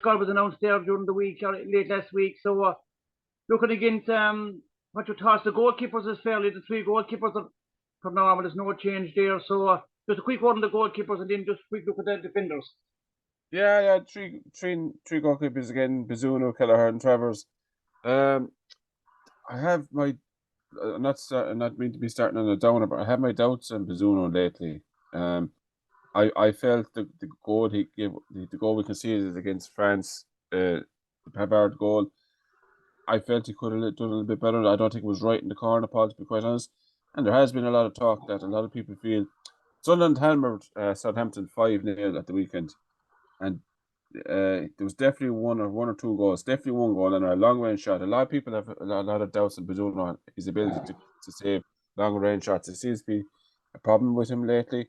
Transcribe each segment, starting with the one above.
squad was announced there during the week or late last week. So looking against what you thought the goalkeepers is fairly the three goalkeepers are per normal. There's no change there. So just a quick word on the goalkeepers and then just a quick look at the defenders. Yeah. Three goalkeepers again: Bazunu, Kelleher, and Travers. I have my I'm not mean to be starting on a downer, but I have my doubts on Bazunu lately. I felt the goal he gave, the goal we conceded against France, the Pavard goal. I felt he could have done a little bit better. I don't think it was right in the corner, Paul, to be quite honest. And there has been a lot of talk that a lot of people feel Sunderland hammered Southampton 5-0 at the weekend, and there was definitely one or two goals, definitely one goal and a long range shot. A lot of people have a lot of doubts in Bazunu on his ability to save long range shots. It seems to be a problem with him lately,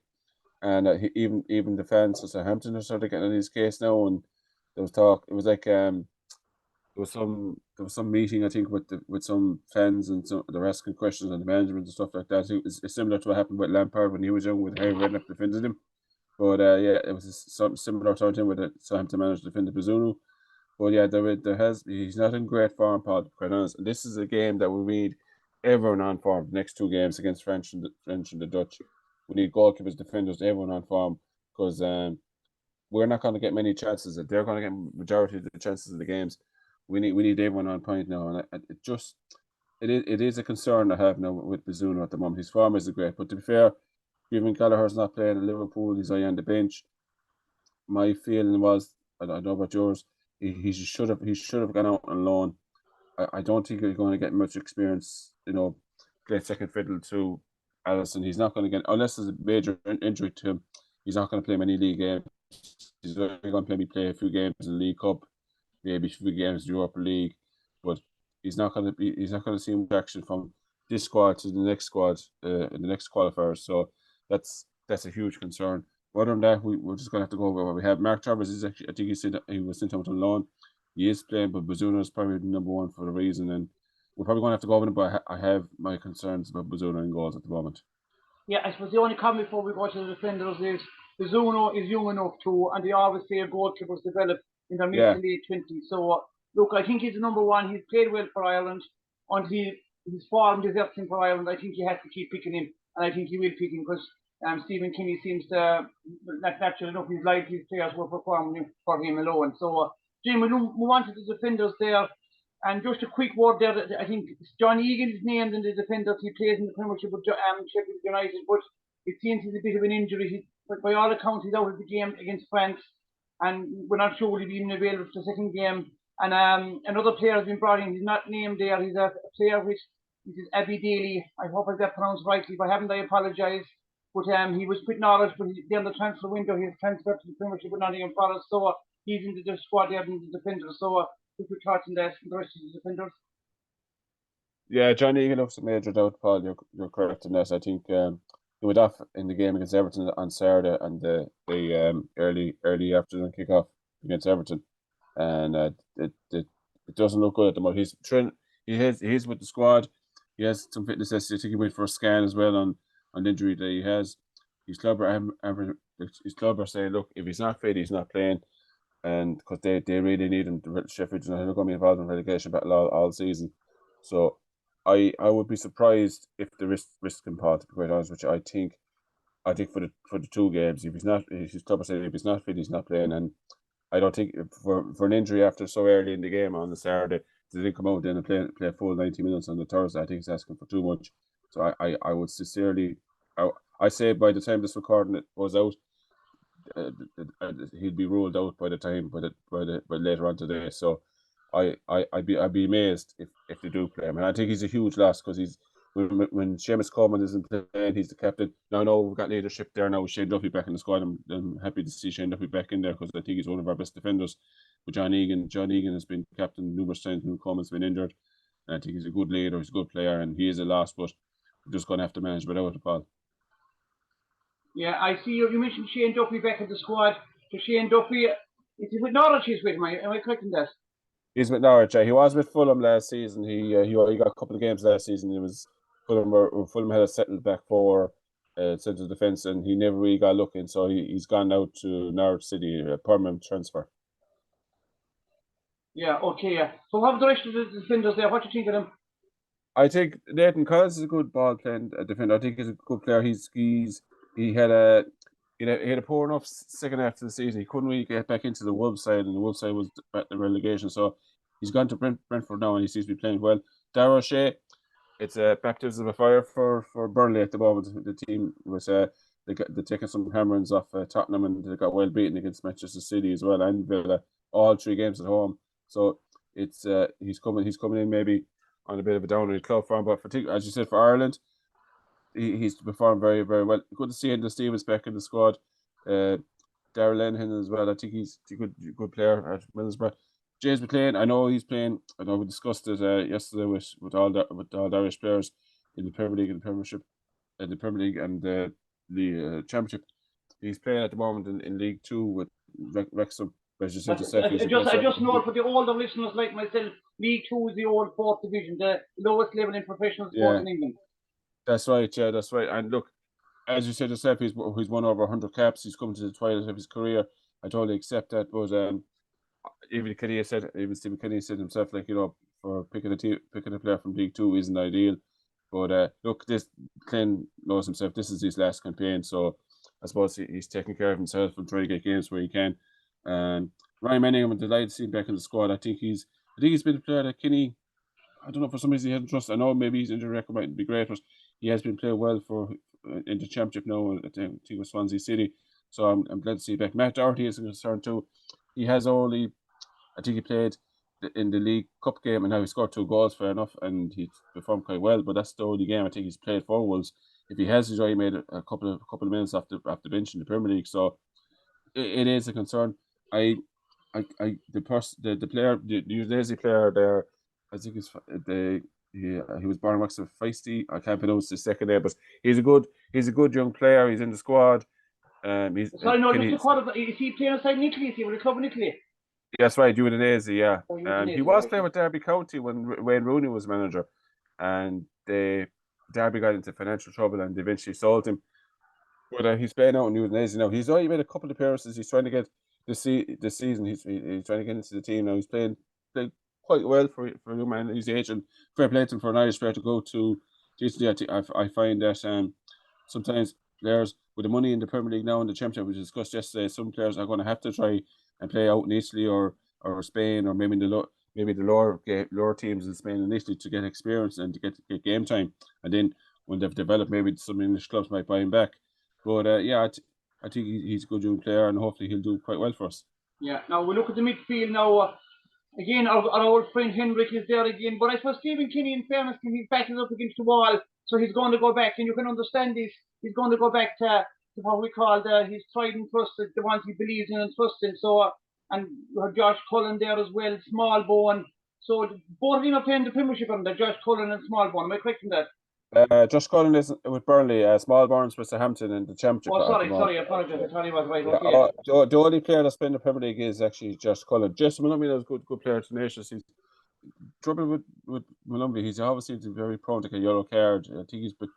and even the fans of Southampton are sort of getting on his case now. And there was talk. It was like there was some meeting I think with some fans, and some they're asking questions on the management and stuff like that. It's similar to what happened with Lampard when he was young, with Harry Redknapp defended him. But yeah, it was something similar to him with the Southampton manager defended Bazunu. But yeah, he's not in great form, Paul, to be quite honest. And this is a game that we need everyone on form. The next two games against French and the Dutch, we need goalkeepers, defenders, everyone on form, because we're not going to get many chances. They're going to get majority of the chances of the games. We need everyone on point now, and it is a concern I have now with Bazunu at the moment. His form isn't great, but to be fair, given Gallagher's not playing in Liverpool, he's on the bench. My feeling was, I don't know about yours, he should have gone out on loan. I don't think he's going to get much experience, play second fiddle to Allison. He's not going to get, unless there's a major injury to him, he's not going to play many league games. He's only going to play a few games in the League Cup, maybe a few games in the Europa League, but he's not going to see much action from this squad to the next squad in the next qualifiers. So that's a huge concern. Other than that, we're just going to have to go over what we have. Mark Travers is actually, I think he was sent out on loan. He is playing, but Bazunu is probably the number one for a reason, and we're probably going to have to go over it, but I have my concerns about Bazunu and goals at the moment. Yeah, I suppose the only comment before we go to the defenders is Bazunu is young enough to, and they always say goalkeepers develop in their mid to late 20s. So, look, I think he's the number one. He's played well for Ireland. Until his form deserts him for Ireland, I think he has to keep picking him, and I think he will pick him because Stephen Kinney seems to, natural enough, he's like his players were performing for him alone. So, Jim, we'll move on to the defenders there. And just a quick word there, I think John Egan is named in the defenders. He plays in the Premiership with Sheffield United, but it seems he's a bit of an injury. But by all accounts, he's out of the game against France, and we're not sure will he be even available for the second game. And another player has been brought in. He's not named there. He's a player which this is Abby Daly. I hope I got pronounced rightly. If I haven't, I apologise. But he was quit Norwich, but during the transfer window, he was transferred to the Premiership with Nottingham Forest. So he's in the squad there in the defenders. So your thoughts on that, the rest of the defenders? Yeah, John Egan looks a major doubt, Paul. You're correct in that. I think he went off in the game against Everton on Saturday and the early afternoon kickoff against Everton, and it doesn't look good at the moment. He's with the squad. He has some fitness tests. I think he went for a scan as well on the injury that he has. His club are saying, look, if he's not fit, he's not playing, and because they really need him. Sheffield United are going to be involved in relegation battle all season, so I would be surprised if the risk him, Paul, to be quite honest, which I think for the two games, if his club are saying if he's not fit, he's not playing, and I don't think for an injury after so early in the game on the Saturday, they didn't come out then and play a full 90 minutes on the Thursday. I think he's asking for too much. So I would sincerely, I say by the time this recording was out, he'd be ruled out by the time by later on today. So I'd be amazed if they do play him, and I think he's a huge loss because he's when Seamus Coleman isn't playing, he's the captain. Now I know we've got leadership there now with Shane Duffy back in the squad. I'm happy to see Shane Duffy back in there because I think he's one of our best defenders. But John Egan has been captain numerous times when Coleman's been injured, and I think he's a good leader, he's a good player, and he is a loss. But we're just going to have to manage without it, Paul. Yeah, I see you mentioned Shane Duffy back in the squad. So Shane Duffy, is he with Norwich? He's with him. Am I correct in that? He's with Norwich. He was with Fulham last season. He got a couple of games last season. It was Fulham had a settled back four central defence, and he never really got looking. So he's gone out to Norwich City, a permanent transfer. Yeah, okay, yeah. So what have the rest of the defenders there? What do you think of them? I think Nathan Collins is a good ball playing defender. I think he's a good player. He had a he had a poor enough second half of the season. He couldn't really get back into the Wolves side, and the Wolves side was at the relegation. So he's gone to Brentford now, and he seems to be playing well. Darragh O'Shea, it's a baptism of fire for Burnley at the moment. The team was they're taking some hammerings off Tottenham, and they got well beaten against Manchester City as well, and Villa, all 3 games at home. So it's he's coming in maybe on a bit of a downward club form, but as you said, for Ireland, he's performed very, very well. Good to see Enda Stevens back in the squad. Darrell Lenihan as well. I think he's a good player at Middlesbrough. James McLean, I know he's playing. I know we discussed it yesterday with all the Irish players in the Premier League and the Premiership, the Premier League and the Championship. He's playing at the moment in League Two with Wrexham. As you said yourself, I just know for the older listeners like myself, League Two is the old fourth division, the lowest level in professional sport in England. That's right, yeah, that's right. And look, as you said yourself, he's won over 100 caps. He's coming to the twilight of his career. I totally accept that. But even Stephen Kenny said himself, like, for picking a player from League Two isn't ideal. But look, this Clint knows himself. This is his last campaign, so I suppose he's taking care of himself and trying to get games where he can. Ryan Manningham, I'm delighted to see him back in the squad. I think he's been a player that Kenny, I don't know, for some reason he hasn't trusted. I know maybe his injury record mightn't be great, but he has been playing well for in the Championship now. I think it was Swansea City. So I'm glad to see him back. Matt Doherty is concerned too. He has only, I think he played in the League Cup game, and now he scored 2 goals, fair enough, and he performed quite well. But that's the only game I think he's played for Wolves. If he has, he's already made a couple of minutes off the bench in the Premier League. So it is a concern. The player, the Udinese player there, I think he was born in Wexford Feisty. I can't pronounce his second name, but he's a good young player. He's in the squad. Is he playing outside Italy? Is he with the club in Italy? That's right, Udinese, yeah. Udinese, he was playing with Derby County when Wayne Rooney was manager, and Derby got into financial trouble and they eventually sold him. But he's playing out in Udinese now. He's already made a couple of appearances. He's trying to get this season. He's trying to get into the team now. He's playing quite well for a young man at his age, and fair play to him for an Irish player to go to GCD. I find that sometimes players with the money in the Premier League now in the Championship, we discussed yesterday, some players are going to have to try and play out in Italy or Spain, or maybe the lower teams in Spain and Italy to get experience and to get game time, and then when they've developed, maybe some English clubs might buy him back. But I think he's a good young player, and hopefully he'll do quite well for us. Yeah. Now we look at the midfield now. Again, our old friend Henrik is there again, but I suppose Stephen Kinney, in fairness, he's backing up against the wall, so he's going to go back, and you can understand this. He's going to go back to what we call his tried and trusted, the ones he believes in and trusts in. So, and you have Josh Cullen there as well, Smallbone. So both of them are playing the Premiership under Josh Cullen and Smallbone. Am I correct in that? Josh Cullen is with Burnley, Smallbourne's with Southampton in the Championship. Oh, sorry, I apologize. I thought he was right. Okay. The only player that's been in the Premier League is actually Josh Cullen. Jason Malumbi is a good player, tenacious. He's trouble with Malumbi. He's obviously very prone to get a yellow card. I think he's a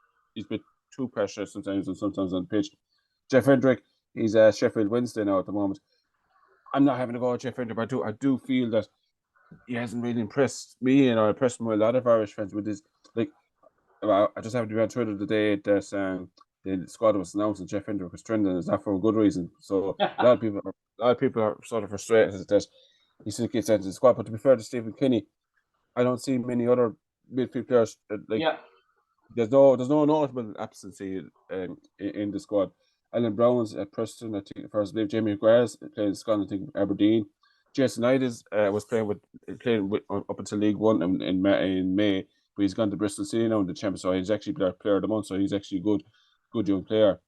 bit too precious sometimes on the pitch. Jeff Hendrick, he's Sheffield Wednesday now at the moment. I'm not having to go at Jeff Hendrick, but I do feel that he hasn't really impressed me, and impressed a lot of Irish fans with his, like. I just happened to be on Twitter the day that the squad was announced and Jeff Hendrick was trending. Is that for a good reason? So a lot of people are sort of frustrated that he still gets into the squad. But to be fair to Stephen Kinney, I don't see many other midfield players there's no notable absentee in the squad. Alan Brown's at Preston, I think first I believe Jamie McGrath's playing in Scotland, I think Aberdeen. Jason Knight was playing with up until League One in May. But he's gone to Bristol City now in the Championship, so he's actually player of the month. So he's actually a good young player.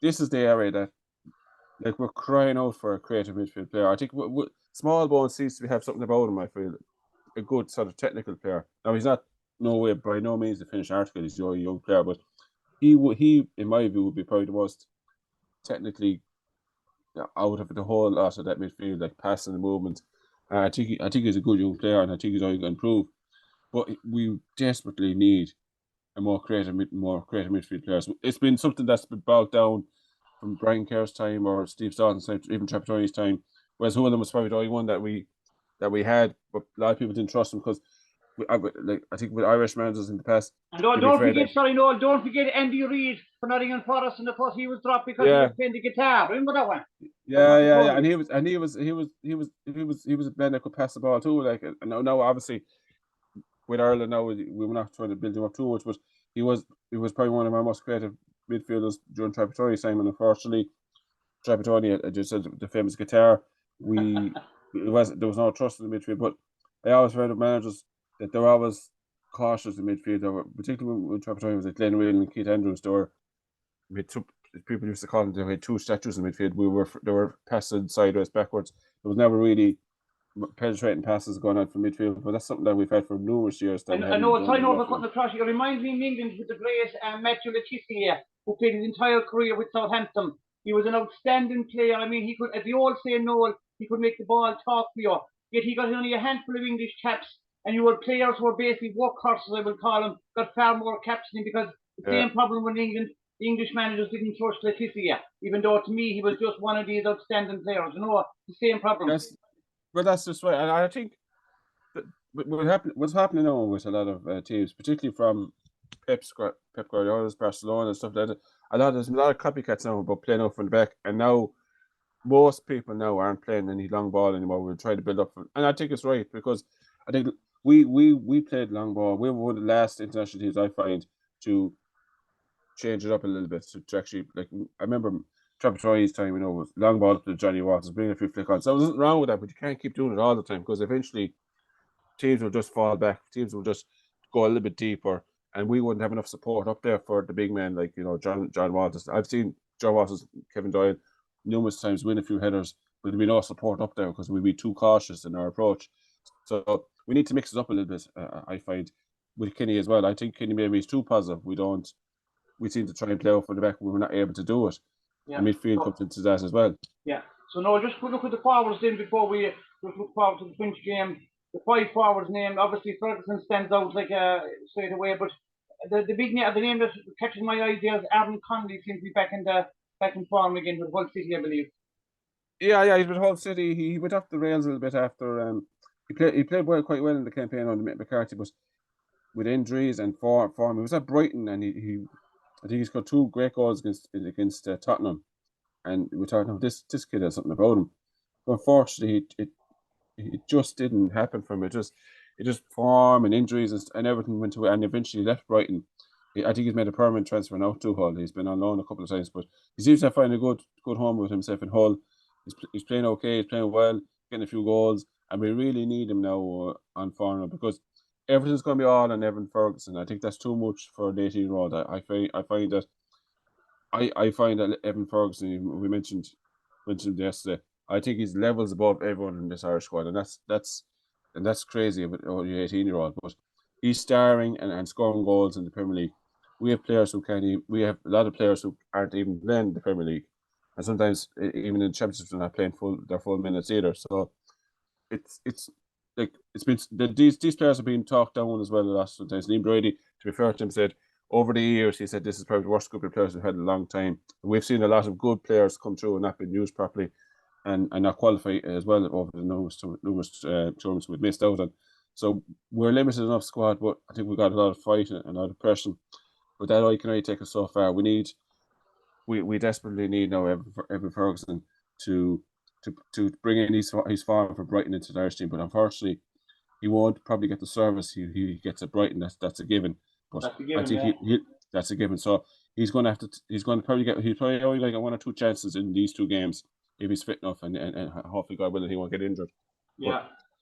This is the area that we're crying out for a creative midfield player. I think Smallbone seems to have something about him. I feel a good sort of technical player. Now he's not by no means the finished article. He's a young player, but he in my view would be probably the most technically out of the whole lot of that midfield, like passing and movement. I think he's a good young player, and I think he's only going to improve. But we desperately need a more creative midfield players. It's been something that's been brought down from Brian Kerr's time or Steve Staunton's time, even Trapattoni's time. Whereas one of them was probably the only one that we that we had, but a lot of people didn't trust him because, I think with Irish managers in the past, and don't forget, sorry, no, don't forget Andy Reid for Nottingham Forest, and of course he was dropped because he was playing the guitar. Remember that one? Yeah. And he was a man that could pass the ball too. Like, and now obviously with Ireland now we were not trying to build him up too much, but he was probably one of our most creative midfielders during Trapattoni's time, and unfortunately Trapattoni, I just said the famous guitar, there was no trust in the midfield. But I always found with managers that they were always cautious in midfield, particularly when Trapattoni was at Glenn Whelan and Keith Andrews. People used to call them, they had two statues in midfield. They were passing sideways, backwards. There was never really penetrating passes going out from midfield, but that's something that we've had for numerous years. I know, sorry, no, cutting across. It reminds me in England with the great Matthew Letizia, who played his entire career with Southampton. He was an outstanding player. I mean, he could, as the old say, Noel, he could make the ball talk for you. Yet he got only a handful of English caps, and you were players who were basically workhorses, I would call them, got far more caps than him, because the same problem with England. The English managers didn't trust Letizia, even though to me he was just one of these outstanding players. You know, the same problem. That's just right, and I think what's happening now with a lot of teams, particularly from Pep Guardiola's Barcelona and stuff like that. There's a lot of copycats now about playing out from the back, and now most people now aren't playing any long ball anymore. We're trying to build up, and I think it's right, because I think we played long ball. We were one of the last international teams, I find, to change it up a little bit, to actually, like, I remember Trapattoni's time, was long ball up to Johnny Waters, bring a few flick on. So there's nothing wrong with that, but you can't keep doing it all the time, because eventually teams will just fall back. Teams will just go a little bit deeper, and we wouldn't have enough support up there for the big men like John Waters. I've seen John Waters, Kevin Doyle numerous times win a few headers, but there'd be no support up there because we'd be too cautious in our approach. So we need to mix it up a little bit. I find with Kenny as well. I think Kenny maybe is too positive. We seem to try and play out from the back, but we're not able to do it. Yeah. And midfield comes into that as well. Yeah. So no, just look at the forwards then before we just look forward to the French game. The 5 forwards named, obviously Ferguson stands out like straight away, but the big name, the name that catches my eye there is Aaron Connolly, seems to be back in form again with Hull City, I believe. Yeah, he's with Hull City. He went off the rails a little bit after he played quite well in the campaign under McCarthy, but with injuries and form, he was at Brighton, and I think he's got 2 great goals against Tottenham, and we're talking, this kid has something about him. But unfortunately, it just didn't happen for him. It just form and injuries and everything went to it, and eventually left Brighton. I think he's made a permanent transfer now to Hull. He's been on loan a couple of times, but he seems to have found a good home with himself in Hull. He's playing okay. He's playing well, getting a few goals, and we really need him now on form, because everything's going to be all on Evan Ferguson. I think that's too much for an 18-year-old. I find that Evan Ferguson, we mentioned yesterday, I think he's levels above everyone in this Irish squad, and that's crazy about only 18-year-old. But he's starring and scoring goals in the Premier League. We have players we have a lot of players who aren't even playing the Premier League, and sometimes even in the Championship they're not playing their full minutes either. So it's like these players have been talked down as well a lot sometimes. Liam Brady, to be fair to him, said over the years, he said this is probably the worst group of players we've had in a long time. We've seen a lot of good players come through and not been used properly, and not qualify as well over the numerous tournaments we've missed out on. So we're a limited enough squad, but I think we've got a lot of fight and a lot of pressure. But that I can only take us so far. We desperately need now Evan Ferguson to bring in his form for Brighton into the Irish team. But unfortunately, he won't probably get the service he gets at Brighton. That's a given. But I think that's a given. So he's going to probably only like 1 or 2 chances in these 2 games if he's fit enough, and hopefully God willing he won't get injured. Yeah.